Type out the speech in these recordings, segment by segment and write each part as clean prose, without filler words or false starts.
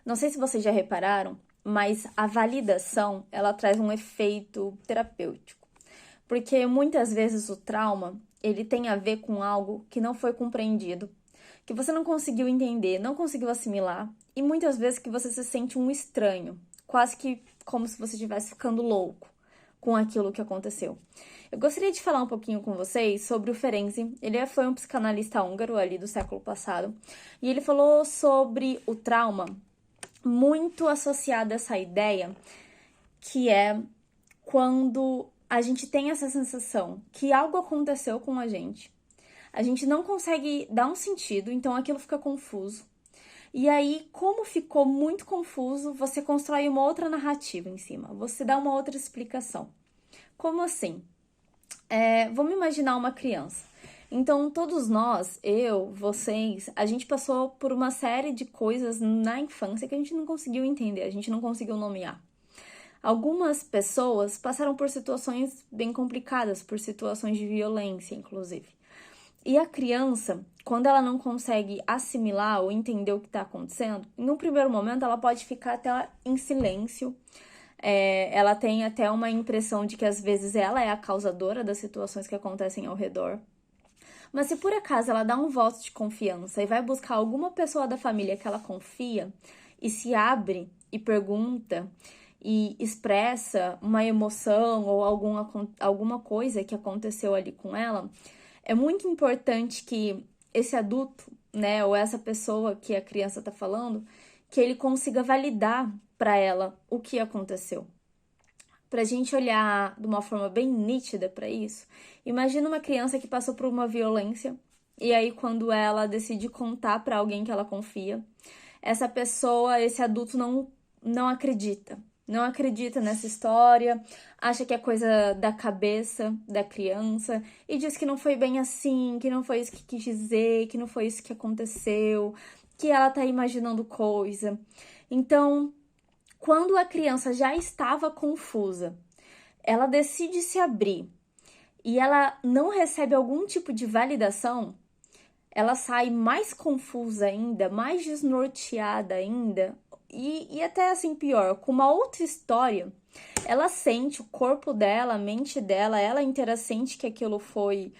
Não sei se vocês já repararam, mas a validação, ela traz um efeito terapêutico. Porque muitas vezes o trauma, ele tem a ver com algo que não foi compreendido, que você não conseguiu entender, não conseguiu assimilar, e muitas vezes que você se sente um estranho, quase que como se você estivesse ficando louco com aquilo que aconteceu. Eu gostaria de falar um pouquinho com vocês sobre o Ferenczi. Ele foi um psicanalista húngaro ali do século passado, e ele falou sobre o trauma muito associado a essa ideia que é quando a gente tem essa sensação que algo aconteceu com a gente não consegue dar um sentido, então aquilo fica confuso. E aí, como ficou muito confuso, você constrói uma outra narrativa em cima, você dá uma outra explicação. Como assim? Vamos imaginar uma criança. Então, todos nós, eu, vocês, a gente passou por uma série de coisas na infância que a gente não conseguiu entender, a gente não conseguiu nomear. Algumas pessoas passaram por situações bem complicadas, por situações de violência, inclusive. E a criança, quando ela não consegue assimilar ou entender o que está acontecendo, em um primeiro momento ela pode ficar até em silêncio. Ela tem até uma impressão de que às vezes ela é a causadora das situações que acontecem ao redor. Mas se por acaso ela dá um voto de confiança e vai buscar alguma pessoa da família que ela confia e se abre e pergunta e expressa uma emoção ou alguma coisa que aconteceu ali com ela, é muito importante que esse adulto, né, ou essa pessoa que a criança está falando, que ele consiga validar para ela o que aconteceu. Para a gente olhar de uma forma bem nítida para isso, imagina uma criança que passou por uma violência e aí quando ela decide contar para alguém que ela confia, essa pessoa, esse adulto não acredita. Não acredita nessa história, acha que é coisa da cabeça da criança e diz que não foi bem assim, que não foi isso que quis dizer, que não foi isso que aconteceu, que ela tá imaginando coisa. Então, quando a criança já estava confusa, ela decide se abrir e ela não recebe algum tipo de validação, ela sai mais confusa ainda, mais desnorteada ainda, e até assim pior, com uma outra história. Ela sente, o corpo dela, a mente dela, ela inteira sente que aquilo foi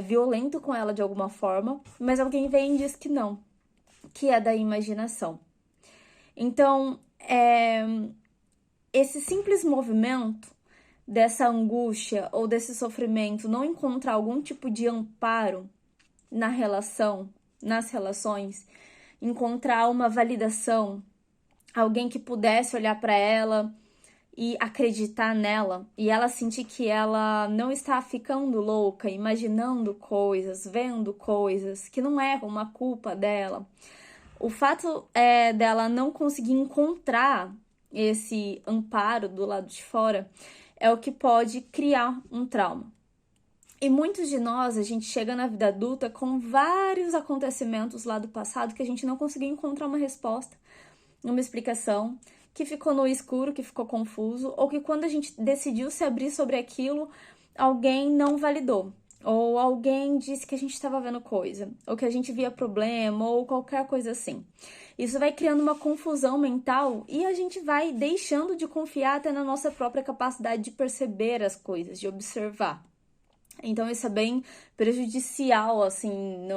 violento com ela de alguma forma, mas alguém vem e diz que não, que é da imaginação. Então, esse simples movimento dessa angústia ou desse sofrimento não encontrar algum tipo de amparo na relação, nas relações, encontrar uma validação, alguém que pudesse olhar para ela e acreditar nela, e ela sentir que ela não está ficando louca, imaginando coisas, vendo coisas, que não é uma culpa dela. O fato dela não conseguir encontrar esse amparo do lado de fora é o que pode criar um trauma. E muitos de nós, a gente chega na vida adulta com vários acontecimentos lá do passado que a gente não conseguiu encontrar uma resposta, uma explicação, que ficou no escuro, que ficou confuso, ou que quando a gente decidiu se abrir sobre aquilo, alguém não validou. Ou alguém disse que a gente estava vendo coisa, ou que a gente via problema, ou qualquer coisa assim. Isso vai criando uma confusão mental e a gente vai deixando de confiar até na nossa própria capacidade de perceber as coisas, de observar. Então isso é bem prejudicial, assim,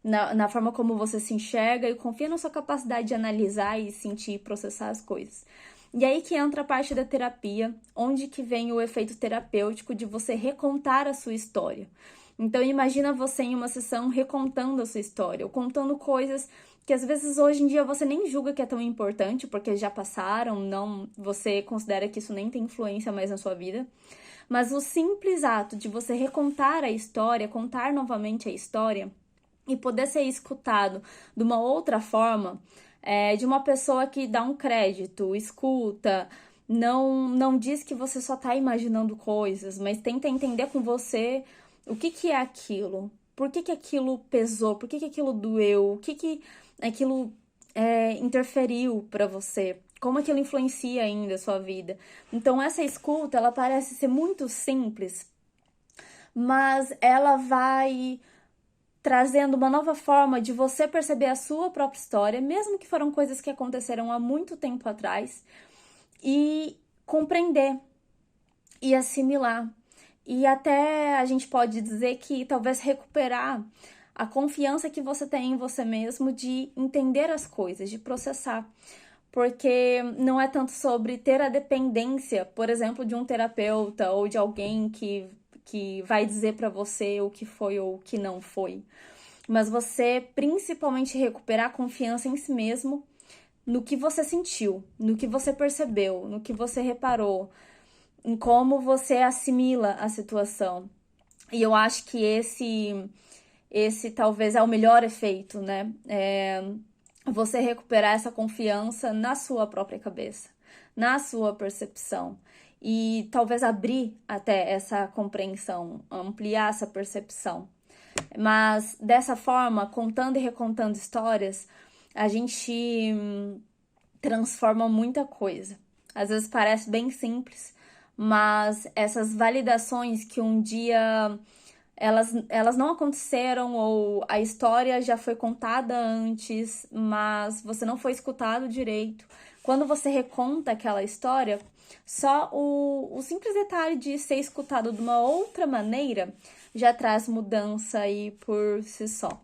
na forma como você se enxerga e confia na sua capacidade de analisar e sentir e processar as coisas. E aí que entra a parte da terapia, onde que vem o efeito terapêutico de você recontar a sua história. Então imagina você em uma sessão recontando a sua história, ou contando coisas que às vezes hoje em dia você nem julga que é tão importante, porque já passaram, não, você considera que isso nem tem influência mais na sua vida. Mas o simples ato de você recontar a história, contar novamente a história e poder ser escutado de uma outra forma, de uma pessoa que dá um crédito, escuta, não diz que você só está imaginando coisas, mas tenta entender com você o que é aquilo, por que aquilo pesou, por que aquilo doeu, o que aquilo interferiu para você, como aquilo influencia ainda a sua vida. Então essa escuta, ela parece ser muito simples, mas ela vai trazendo uma nova forma de você perceber a sua própria história, mesmo que foram coisas que aconteceram há muito tempo atrás, e compreender e assimilar. E até a gente pode dizer que talvez recuperar a confiança que você tem em você mesmo de entender as coisas, de processar. Porque não é tanto sobre ter a dependência, por exemplo, de um terapeuta ou de alguém que vai dizer para você o que foi ou o que não foi. Mas você principalmente recuperar a confiança em si mesmo, no que você sentiu, no que você percebeu, no que você reparou, em como você assimila a situação. E eu acho que esse talvez é o melhor efeito, né? Você recuperar essa confiança na sua própria cabeça, na sua percepção. E talvez abrir até essa compreensão, ampliar essa percepção. Mas dessa forma, contando e recontando histórias, a gente transforma muita coisa. Às vezes parece bem simples, mas essas validações que um dia elas não aconteceram ou a história já foi contada antes, mas você não foi escutado direito. Quando você reconta aquela história, só o simples detalhe de ser escutado de uma outra maneira já traz mudança aí por si só.